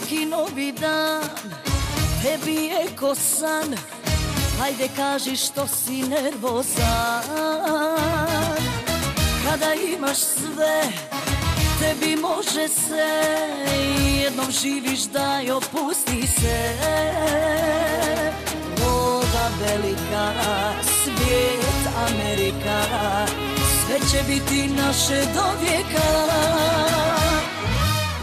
Svaki novi dan tebi je ko san. Hajde kaži što si nervozan. Kada imaš sve, tebi može se. Jednom živiš daj opusti se. Voda velika, svijet Amerika, sve će biti naše do vijeka.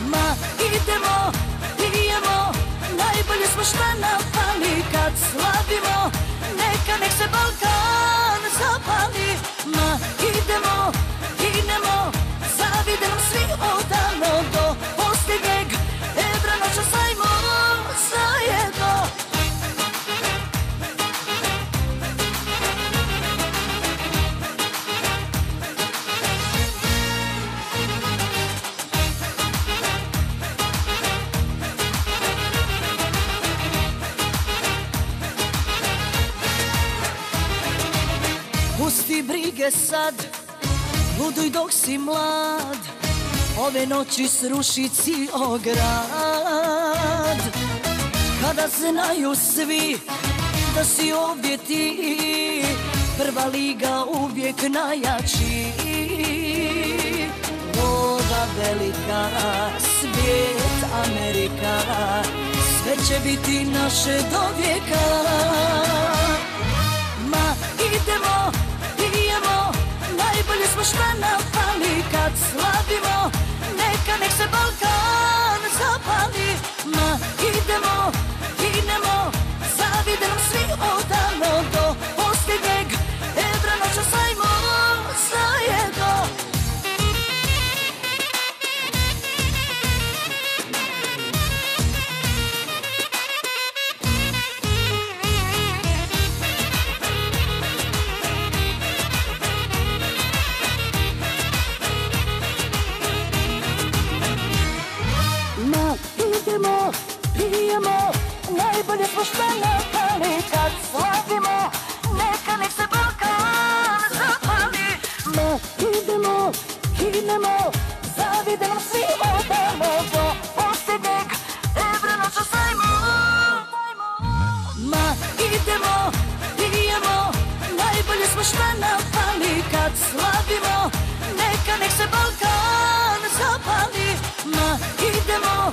Ma idemo, pijemo, najbolje smo šta nam fali. Kad slavimo, neka nek se Balkan zapali. Ma idemo, idemo, zavide nam svi odavno. Do posljednjeg evra noćas ajmo zajedno. Pusti brige sad, luduj dok si mlad. Ove noći sruši cijel grad. Kada znaju svi da si ovdje ti, prva liga uvijek najjači. Voda velika, svijet Amerika, sve će biti naše do vijeka. Ma idemo, pijemo, najbolje smo šta nam fali. Kad slavimo, neka nek se Balkan zapali. Ma idemo, idemo, zavide nam svi odavno. Do posljednjeg evra noćas ajmo zajedno. Idemo, pijemo, najbolje smo šta nam fali. Kad slavimo, neka nek se Balkan zapali. Ma idemo, idemo, zavide nam svi odavno. Do posljednjeg evra noćas ajmo. Ma idemo, pijemo, najbolje smo šta nam fali. Kad slavimo, neka nek se Balkan zapali. Ma idemo,